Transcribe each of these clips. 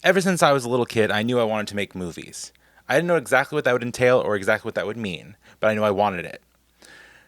Ever since I was a little kid, I knew I wanted to make movies. I didn't know exactly what that would entail or exactly what that would mean, but I knew I wanted it.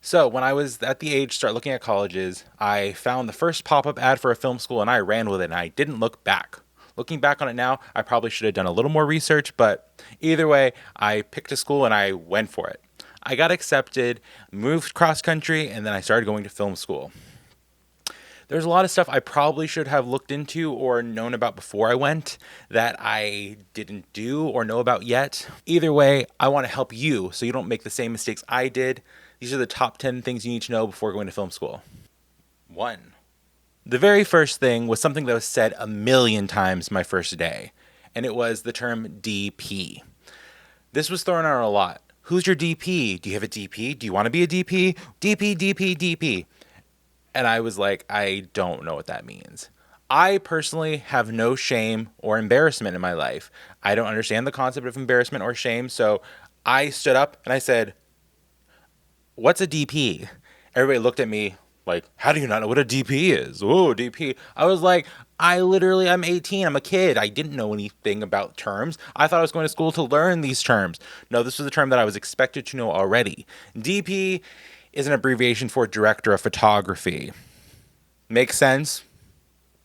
So when I was at the age to start looking at colleges, I found the first pop-up ad for a film school and I ran with it and I didn't look back. Looking back on it now, I probably should have done a little more research, but either way, I picked a school and I went for it. I got accepted, moved cross country, and then I started going to film school. There's a lot of stuff I probably should have looked into or known about before I went that I didn't do or know about yet. Either way, I want to help you so you don't make the same mistakes I did. These are the top 10 things you need to know before going to film school. 1. The very first thing was something that was said a million times my first day, and it was the term DP. This was thrown out a lot. Who's your DP? Do you have a DP? Do you want to be a DP? DP, DP, DP. And I was like, I don't know what that means. I personally have no shame or embarrassment in my life. I don't understand the concept of embarrassment or shame. So I stood up and I said, what's a DP? Everybody looked at me like, how do you not know what a DP is? Oh, DP. I was like, I'm 18. I'm a kid. I didn't know anything about terms. I thought I was going to school to learn these terms. No, this was a term that I was expected to know already. DP is an abbreviation for director of photography. Makes sense?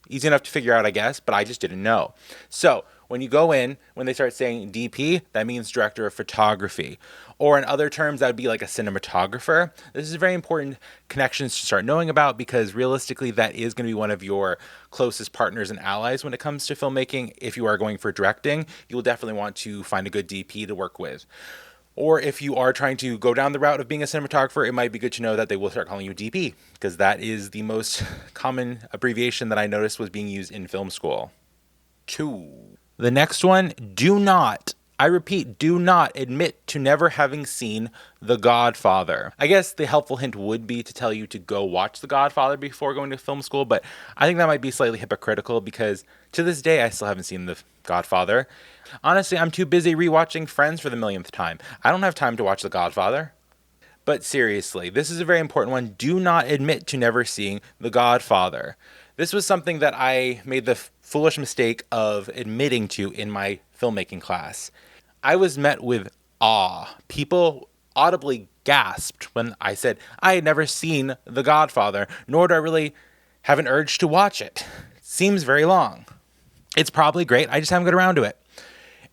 Easy enough to figure out, I guess, but I just didn't know. So when you go in, when they start saying DP, that means director of photography. Or in other terms, that would be like a cinematographer. This is very important connections to start knowing about because realistically, that is going to be one of your closest partners and allies when it comes to filmmaking. If you are going for directing, you will definitely want to find a good DP to work with. Or if you are trying to go down the route of being a cinematographer, it might be good to know that they will start calling you DP because that is the most common abbreviation that I noticed was being used in film school. 2. The next one, do not, I repeat, do not admit to never having seen The Godfather. I guess the helpful hint would be to tell you to go watch The Godfather before going to film school, but I think that might be slightly hypocritical because to this day I still haven't seen The Godfather. Honestly, I'm too busy rewatching Friends for the millionth time. I don't have time to watch The Godfather. But seriously, this is a very important one. Do not admit to never seeing The Godfather. This was something that I made the foolish mistake of admitting to in my filmmaking class. I was met with awe. People audibly gasped when I said I had never seen The Godfather, nor do I really have an urge to watch it. It seems very long. It's probably great. I just haven't got around to it.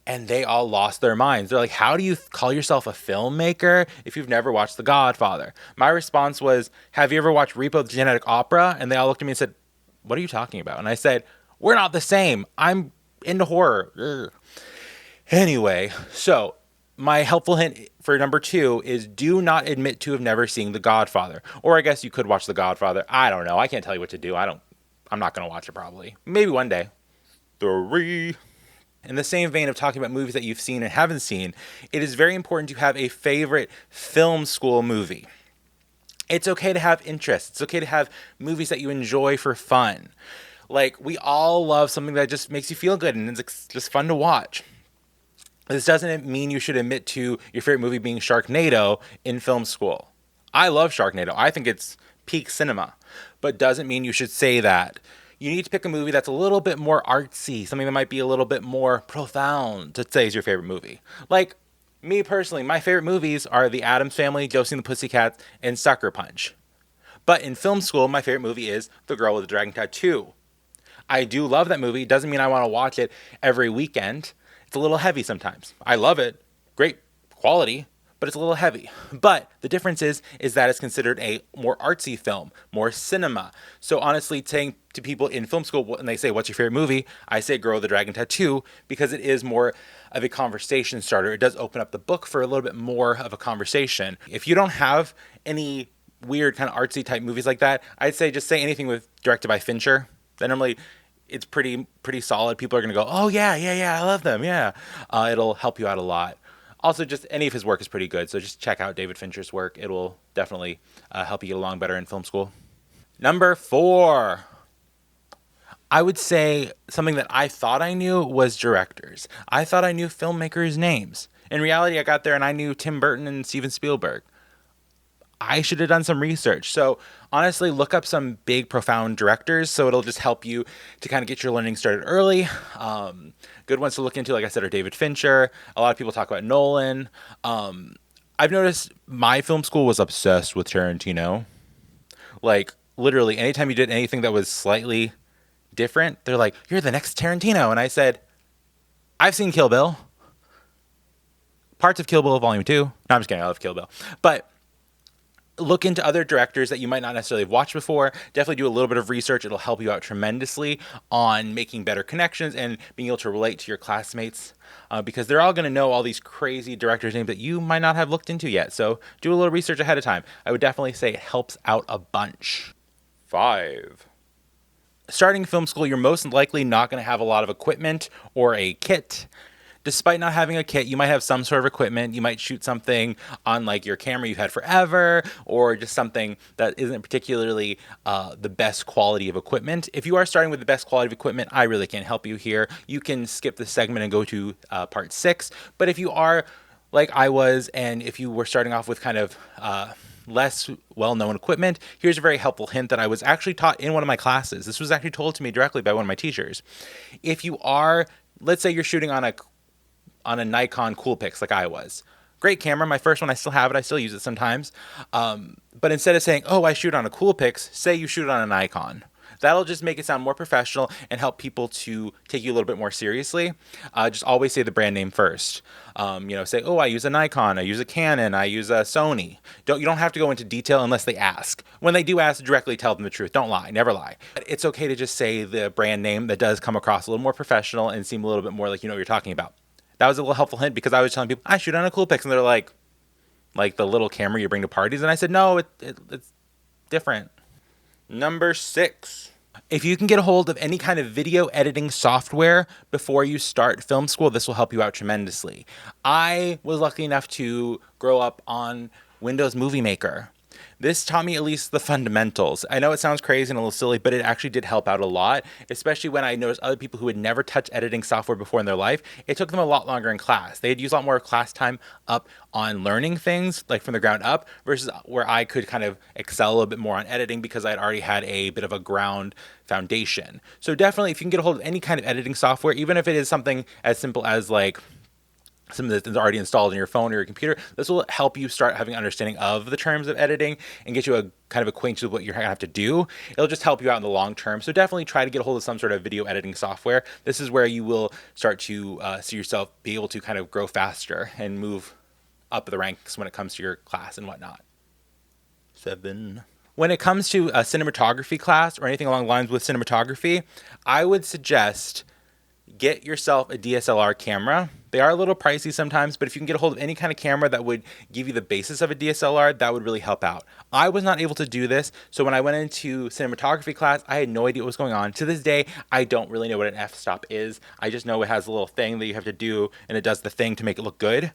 And they all lost their minds. They're like, how do you call yourself a filmmaker if you've never watched The Godfather? My response was, have you ever watched Repo the Genetic Opera? And they all looked at me and said, what are you talking about? And I said, we're not the same. I'm into horror. Ugh. Anyway, so my helpful hint for number 2 is do not admit to have never seen The Godfather. Or I guess you could watch The Godfather. I don't know. I can't tell you what to do. I'm not going to watch it probably. Maybe one day. 3. In the same vein of talking about movies that you've seen and haven't seen, it is very important to have a favorite film school movie. It's okay to have interests. It's okay to have movies that you enjoy for fun. Like, we all love something that just makes you feel good and it's just fun to watch. This doesn't mean you should admit to your favorite movie being Sharknado in film school. I love Sharknado. I think it's peak cinema, but doesn't mean you should say that. You need to pick a movie that's a little bit more artsy, something that might be a little bit more profound to say is your favorite movie. Like, me personally, my favorite movies are The Addams Family, Josie and the Pussycats, and Sucker Punch. But in film school, my favorite movie is The Girl with the Dragon Tattoo. I do love that movie. It doesn't mean I want to watch it every weekend. It's a little heavy sometimes. I love it. Great quality, but it's a little heavy. But the difference is that it's considered a more artsy film, more cinema. So honestly, saying to people in film school when they say, what's your favorite movie? I say Girl with the Dragon Tattoo because it is more of a conversation starter. It does open up the book for a little bit more of a conversation. If you don't have any weird kind of artsy type movies like that, I'd say just say anything with directed by Fincher. Then normally it's pretty solid. People are gonna go, oh yeah, I love them, yeah. It'll help you out a lot. Also, just any of his work is pretty good, so just check out David Fincher's work. It will definitely help you get along better in film school. Number 4, I would say something that I thought I knew was directors. I thought I knew filmmakers' names. In reality, I got there and I knew Tim Burton and Steven Spielberg. I should have done some research. So honestly, look up some big, profound directors. So it'll just help you to kind of get your learning started early. Good ones to look into, like I said, are David Fincher. A lot of people talk about Nolan. I've noticed my film school was obsessed with Tarantino. Like literally, anytime you did anything that was slightly different, they're like, "You're the next Tarantino." And I said, "I've seen Kill Bill, parts of Kill Bill Volume 2." No, I'm just kidding. I love Kill Bill, but look into other directors that you might not necessarily have watched before. Definitely do a little bit of research. It'll help you out tremendously on making better connections and being able to relate to your classmates, because they're all going to know all these crazy directors' names that you might not have looked into yet. So do a little research ahead of time. I would definitely say it helps out a bunch. 5. Starting film school, you're most likely not going to have a lot of equipment or a kit. Despite not having a kit, you might have some sort of equipment. You might shoot something on like your camera you've had forever, or just something that isn't particularly the best quality of equipment. If you are starting with the best quality of equipment, I really can't help you here. You can skip this segment and go to part 6. But if you are like I was, and if you were starting off with kind of less well-known equipment, here's a very helpful hint that I was actually taught in one of my classes. This was actually told to me directly by one of my teachers. If you are, let's say you're shooting on a Nikon Coolpix like I was. Great camera. My first one, I still have it. I still use it sometimes. But instead of saying, "Oh, I shoot on a Coolpix," say you shoot on a Nikon. That'll just make it sound more professional and help people to take you a little bit more seriously. Just always say the brand name first. Say, "Oh, I use a Nikon. I use a Canon. I use a Sony." You don't have to go into detail unless they ask. When they do ask, directly tell them the truth. Don't lie. Never lie. It's okay to just say the brand name. That does come across a little more professional and seem a little bit more like you know what you're talking about. That was a little helpful hint, because I was telling people I shoot on a Coolpix, and they're like the little camera you bring to parties, and I said no, it's different. Number 6. If you can get a hold of any kind of video editing software before you start film school, this will help you out tremendously. I was lucky enough to grow up on Windows Movie Maker. This taught me at least the fundamentals. I know it sounds crazy and a little silly, but it actually did help out a lot, especially when I noticed other people who had never touched editing software before in their life. It took them a lot longer in class. They had used a lot more class time up on learning things like from the ground up, versus where I could kind of excel a little bit more on editing because I'd already had a bit of a ground foundation. So definitely, if you can get a hold of any kind of editing software, even if it is something as simple as like something that's already installed in your phone or your computer, this will help you start having an understanding of the terms of editing and get you a kind of acquainted with what you're going to have to do. It'll just help you out in the long term. So definitely try to get a hold of some sort of video editing software. This is where you will start to see yourself be able to kind of grow faster and move up the ranks when it comes to your class and whatnot. 7. When it comes to a cinematography class or anything along the lines with cinematography, I would suggest get yourself a DSLR camera. They are a little pricey sometimes, but if you can get a hold of any kind of camera that would give you the basis of a DSLR, that would really help out. I was not able to do this, so when I went into cinematography class, I had no idea what was going on. To this day, I don't really know what an f-stop is. I just know it has a little thing that you have to do, and it does the thing to make it look good.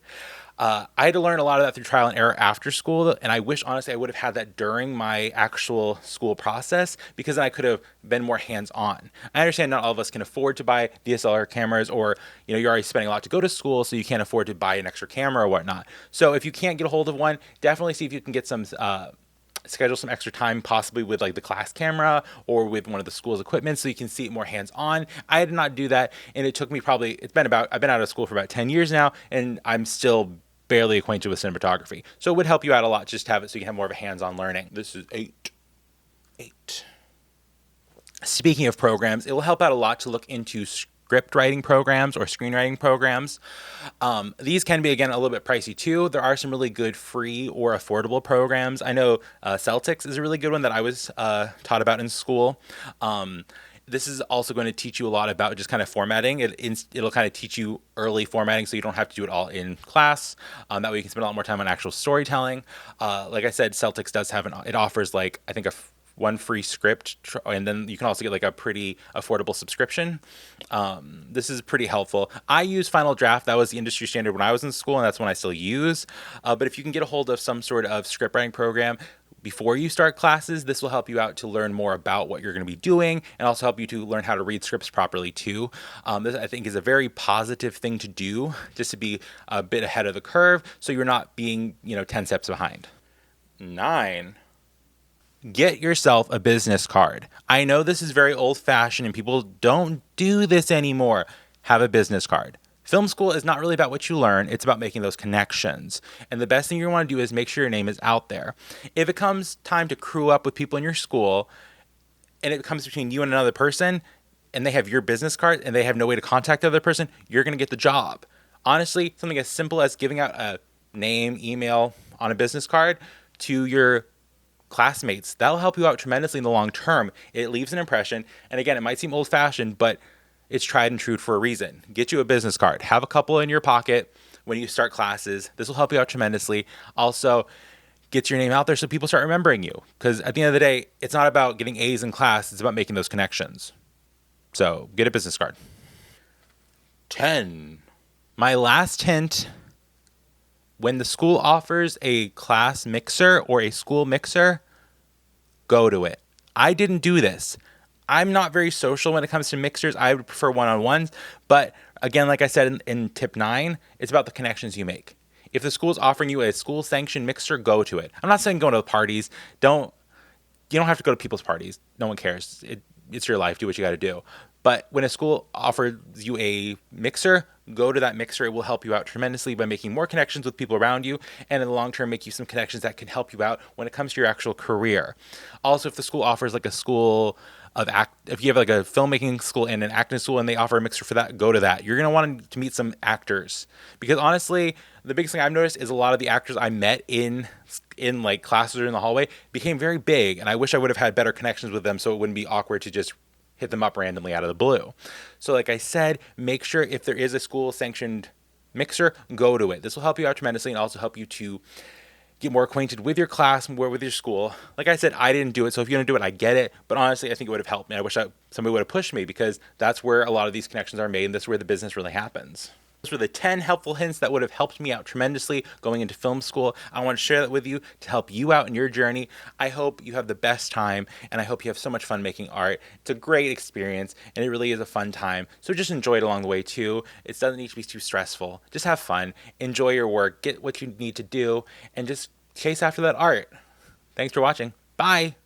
I had to learn a lot of that through trial and error after school, and I wish, honestly, I would have had that during my actual school process, because then I could have been more hands-on. I understand not all of us can afford to buy DSLR cameras, or you're already spending a lot to go to school, so you can't afford to buy an extra camera or whatnot. So if you can't get a hold of one, definitely see if you can get some schedule some extra time, possibly with like the class camera or with one of the school's equipment, so you can see it more hands-on. I did not do that, and it took me I've been out of school for about 10 years now, and I'm still barely acquainted with cinematography. So it would help you out a lot just to have it so you can have more of a hands-on learning. This is 8. Speaking of programs, it will help out a lot to look into script writing programs or screenwriting programs. These can be, again, a little bit pricey too. There are some really good free or affordable programs. I know Celtics is a really good one that I was taught about in school. This is also going to teach you a lot about just kind of formatting. It'll kind of teach you early formatting, so you don't have to do it all in class. That way you can spend a lot more time on actual storytelling. Like I said, Celtics does have it offers like, I think, one free script, and then you can also get like a pretty affordable subscription. This is pretty helpful. I use Final Draft. That was the industry standard when I was in school, and that's one I still use. But if you can get a hold of some sort of script writing program before you start classes, this will help you out to learn more about what you're going to be doing, and also help you to learn how to read scripts properly too. This, I think, is a very positive thing to do, just to be a bit ahead of the curve, so you're not being 10 steps behind. 9. Get yourself a business card. I know this is very old fashioned and people don't do this anymore. Have a business card. Film school is not really about what you learn, it's about making those connections. And the best thing you want to do is make sure your name is out there. If it comes time to crew up with people in your school and it comes between you and another person and they have your business card and they have no way to contact the other person, you're going to get the job. Honestly, something as simple as giving out a name, email on a business card to your classmates, that'll help you out tremendously in the long term. It leaves an impression. And again, it might seem old fashioned, but it's tried and true for a reason. Get you a business card. Have a couple in your pocket when you start classes. This will help you out tremendously. Also, get your name out there so people start remembering you. Because at the end of the day, it's not about getting A's in class, it's about making those connections. So get a business card. 10. My last hint: when the school offers a class mixer or a school mixer, go to it. I didn't do this. I'm not very social when it comes to mixers. I would prefer one-on-ones. But again, like I said in tip 9, it's about the connections you make. If the school is offering you a school sanctioned mixer, go to it. I'm not saying go to the parties. You don't have to go to people's parties. No one cares. It's your life. Do what you got to do. But when a school offers you a mixer, go to that mixer. It will help you out tremendously by making more connections with people around you, and in the long term, make you some connections that can help you out when it comes to your actual career. Also, if the school offers like a school of if you have like a filmmaking school and an acting school and they offer a mixer for that, go to that. You're going to want to meet some actors, because honestly, the biggest thing I've noticed is a lot of the actors I met in like classes or in the hallway became very big, and I wish I would have had better connections with them so it wouldn't be awkward to just hit them up randomly out of the blue. So like I said, make sure if there is a school sanctioned mixer, go to it. This will help you out tremendously and also help you to get more acquainted with your class, more with your school. Like I said, I didn't do it, so if you don't do it, I get it. But honestly, I think it would have helped me. I wish somebody would have pushed me, because that's where a lot of these connections are made, and that's where the business really happens. Those were the 10 helpful hints that would have helped me out tremendously going into film school. I want to share that with you to help you out in your journey. I hope you have the best time, and I hope you have so much fun making art. It's a great experience, and it really is a fun time. So just enjoy it along the way too. It doesn't need to be too stressful. Just have fun, enjoy your work, get what you need to do, and just chase after that art. Thanks for watching. Bye.